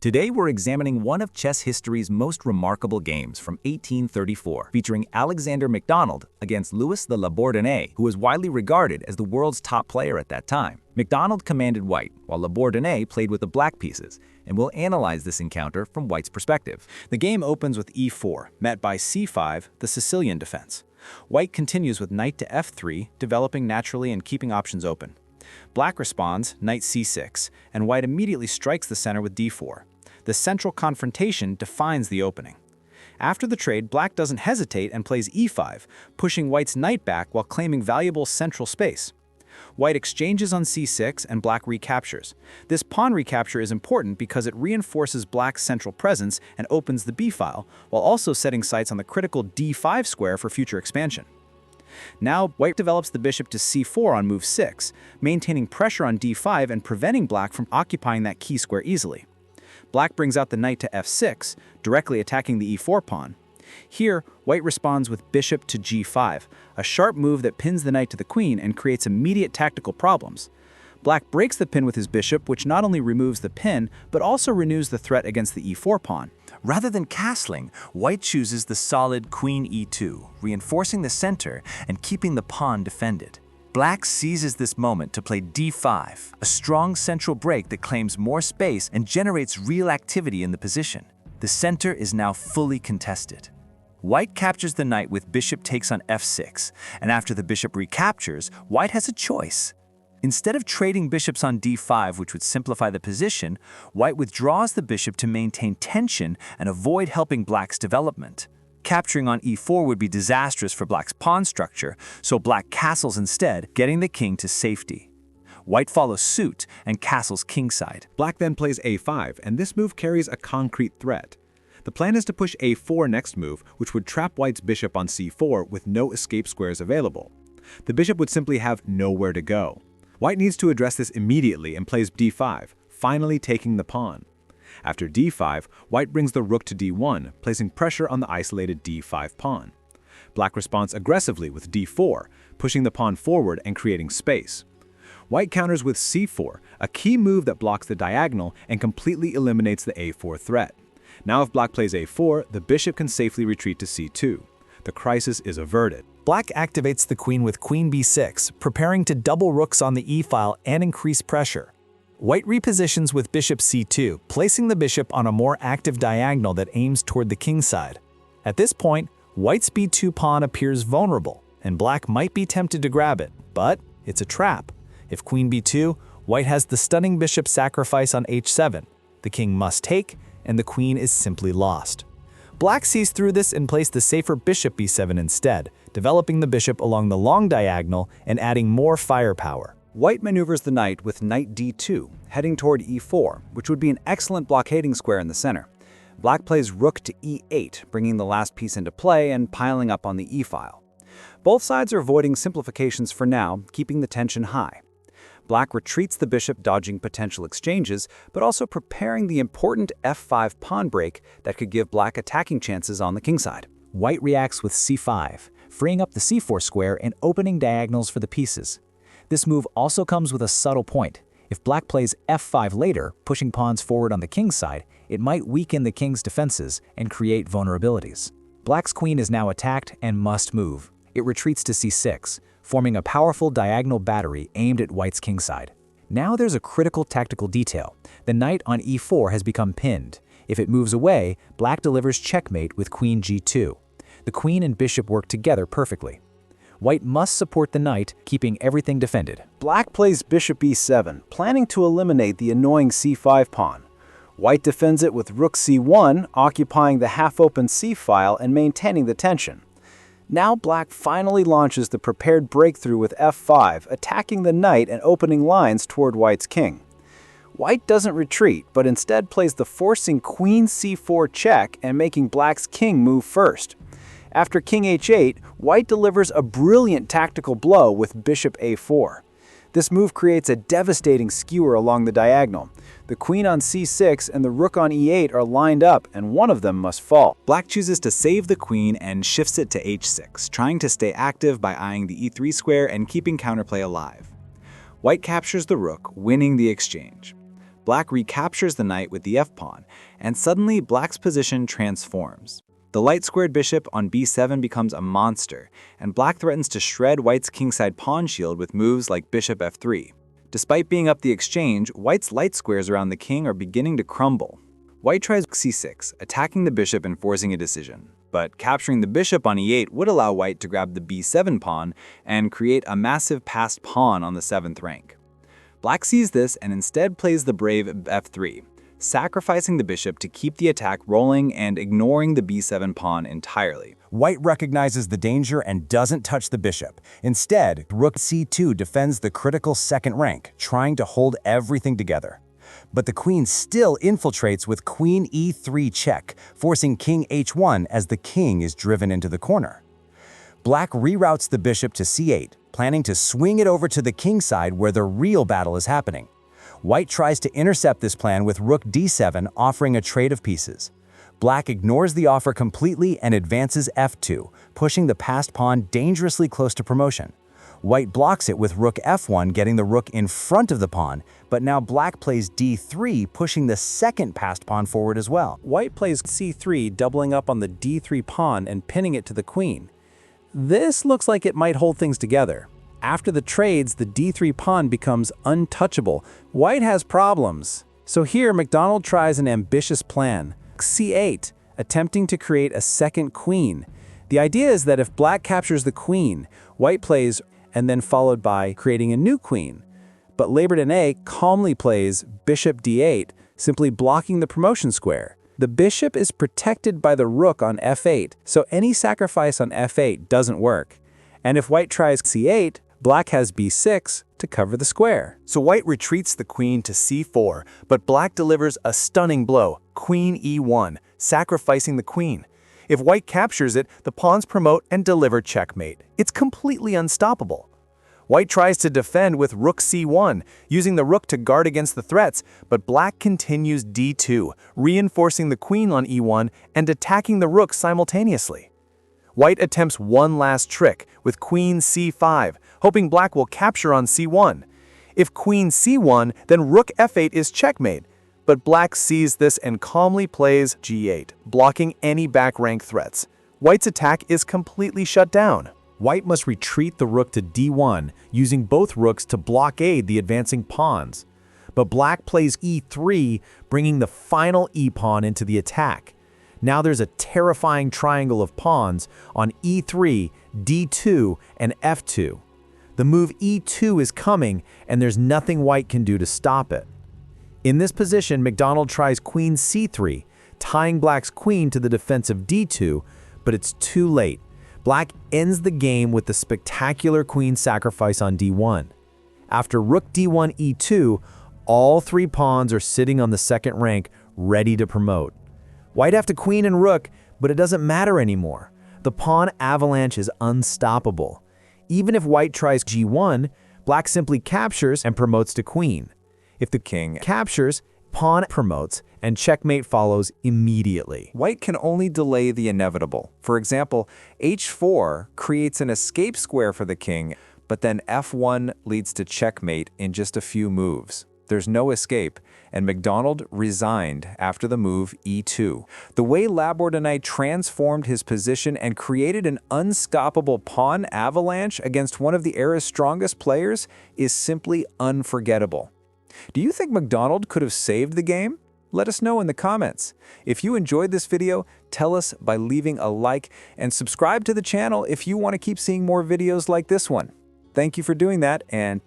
Today we're examining one of chess history's most remarkable games from 1834, featuring Alexander Macdonald against Louis de Labourdonais, who was widely regarded as the world's top player at that time. Macdonald commanded white, while Labourdonais played with the black pieces, and we'll analyze this encounter from white's perspective. The game opens with e4, met by c5, the Sicilian defense. White continues with knight to f3, developing naturally and keeping options open. Black responds, knight c6, and white immediately strikes the center with d4. The central confrontation defines the opening. After the trade, black doesn't hesitate and plays e5, pushing white's knight back while claiming valuable central space. White exchanges on c6 and black recaptures. This pawn recapture is important because it reinforces black's central presence and opens the b-file, while also setting sights on the critical d5 square for future expansion. Now, white develops the bishop to c4 on move 6, maintaining pressure on d5 and preventing black from occupying that key square easily. Black brings out the knight to f6, directly attacking the e4 pawn. Here, white responds with bishop to g5, a sharp move that pins the knight to the queen and creates immediate tactical problems. Black breaks the pin with his bishop, which not only removes the pin, but also renews the threat against the e4 pawn. Rather than castling, white chooses the solid queen e2, reinforcing the center and keeping the pawn defended. Black seizes this moment to play d5, a strong central break that claims more space and generates real activity in the position. The center is now fully contested. White captures the knight with bishop takes on f6, and after the bishop recaptures, white has a choice. Instead of trading bishops on d5, which would simplify the position, white withdraws the bishop to maintain tension and avoid helping black's development. Capturing on e4 would be disastrous for black's pawn structure, so black castles instead, getting the king to safety. White follows suit and castles kingside. Black then plays a5, and this move carries a concrete threat. The plan is to push a4 next move, which would trap white's bishop on c4 with no escape squares available. The bishop would simply have nowhere to go. White needs to address this immediately and plays d5, finally taking the pawn. After d5, white brings the rook to d1, placing pressure on the isolated d5 pawn. Black responds aggressively with d4, pushing the pawn forward and creating space. White counters with c4, a key move that blocks the diagonal and completely eliminates the a4 threat. Now if black plays a4, the bishop can safely retreat to c2. The crisis is averted. Black activates the queen with queen b6, preparing to double rooks on the e-file and increase pressure. White repositions with bishop c2, placing the bishop on a more active diagonal that aims toward the king side. At this point, white's b2 pawn appears vulnerable, and black might be tempted to grab it, but it's a trap. If queen b2, white has the stunning bishop sacrifice on h7. The king must take, and the queen is simply lost. Black sees through this and plays the safer bishop b7 instead, developing the bishop along the long diagonal and adding more firepower. White maneuvers the knight with knight d2, heading toward e4, which would be an excellent blockading square in the center. Black plays rook to e8, bringing the last piece into play and piling up on the e-file. Both sides are avoiding simplifications for now, keeping the tension high. Black retreats the bishop, dodging potential exchanges, but also preparing the important f5 pawn break that could give black attacking chances on the kingside. White reacts with c5, freeing up the c4 square and opening diagonals for the pieces. This move also comes with a subtle point. If black plays f5 later, pushing pawns forward on the king's side, it might weaken the king's defenses and create vulnerabilities. Black's queen is now attacked and must move. It retreats to c6, forming a powerful diagonal battery aimed at white's kingside. Now there's a critical tactical detail. The knight on e4 has become pinned. If it moves away, black delivers checkmate with queen g2. The queen and bishop work together perfectly. White must support the knight, keeping everything defended. Black plays bishop e7, planning to eliminate the annoying c5 pawn. White defends it with rook c1, occupying the half-open c-file and maintaining the tension. Now black finally launches the prepared breakthrough with f5, attacking the knight and opening lines toward white's king. White doesn't retreat, but instead plays the forcing queen c4 check and making black's king move first. After king h8, white delivers a brilliant tactical blow with bishop a4. This move creates a devastating skewer along the diagonal. The queen on c6 and the rook on e8 are lined up, and one of them must fall. Black chooses to save the queen and shifts it to h6, trying to stay active by eyeing the e3 square and keeping counterplay alive. White captures the rook, winning the exchange. Black recaptures the knight with the f-pawn, and suddenly Black's position transforms. The light-squared bishop on b7 becomes a monster, and Black threatens to shred White's kingside pawn shield with moves like bishop f3. Despite being up the exchange, White's light squares around the king are beginning to crumble. White tries c6, attacking the bishop and forcing a decision. But capturing the bishop on e8 would allow White to grab the b7 pawn and create a massive passed pawn on the 7th rank. Black sees this and instead plays the brave f3, sacrificing the bishop to keep the attack rolling and ignoring the b7 pawn entirely. White recognizes the danger and doesn't touch the bishop. Instead, rook c2 defends the critical 2nd rank, trying to hold everything together. But the queen still infiltrates with queen e3 check, forcing king h1 as the king is driven into the corner. Black reroutes the bishop to c8, planning to swing it over to the king side where the real battle is happening. White tries to intercept this plan with rook d7, offering a trade of pieces. Black ignores the offer completely and advances f2, pushing the passed pawn dangerously close to promotion. White blocks it with rook f1, getting the rook in front of the pawn, but now Black plays d3, pushing the 2nd passed pawn forward as well. White plays c3, doubling up on the d3 pawn and pinning it to the queen. This looks like it might hold things together. After the trades, the d3 pawn becomes untouchable. White has problems. So here, Macdonald tries an ambitious plan. c8, attempting to create a 2nd queen. The idea is that if Black captures the queen, White plays and then followed by creating a new queen. But Labourdonais calmly plays bishop d8, simply blocking the promotion square. The bishop is protected by the rook on f8, so any sacrifice on f8 doesn't work. And if White tries c8, Black has b6 to cover the square. So White retreats the queen to c4, but Black delivers a stunning blow, queen e1, sacrificing the queen. If White captures it, the pawns promote and deliver checkmate. It's completely unstoppable. White tries to defend with rook c1, using the rook to guard against the threats, but Black continues d2, reinforcing the queen on e1 and attacking the rook simultaneously. White attempts one last trick with queen c5, hoping Black will capture on c1. If queen c1, then rook f8 is checkmate, but Black sees this and calmly plays g8, blocking any back rank threats. White's attack is completely shut down. White must retreat the rook to d1, using both rooks to blockade the advancing pawns. But Black plays e3, bringing the final e-pawn into the attack. Now there's a terrifying triangle of pawns on e3, d2, and f2. The move e2 is coming, and there's nothing White can do to stop it. In this position, Macdonald tries queen c3, tying Black's queen to the defensive d2, but it's too late. Black ends the game with the spectacular queen sacrifice on d1. After rook d1 e2, all 3 pawns are sitting on the 2nd rank, ready to promote. White have to queen and rook, but it doesn't matter anymore. The pawn avalanche is unstoppable. Even if White tries g1, Black simply captures and promotes to queen. If the king captures, pawn promotes, and checkmate follows immediately. White can only delay the inevitable. For example, h4 creates an escape square for the king, but then f1 leads to checkmate in just a few moves. There's no escape, and Macdonald resigned after the move e2. The way Labourdonais transformed his position and created an unstoppable pawn avalanche against one of the era's strongest players is simply unforgettable. Do you think Macdonald could have saved the game? Let us know in the comments. If you enjoyed this video, tell us by leaving a like and subscribe to the channel if you want to keep seeing more videos like this one. Thank you for doing that, and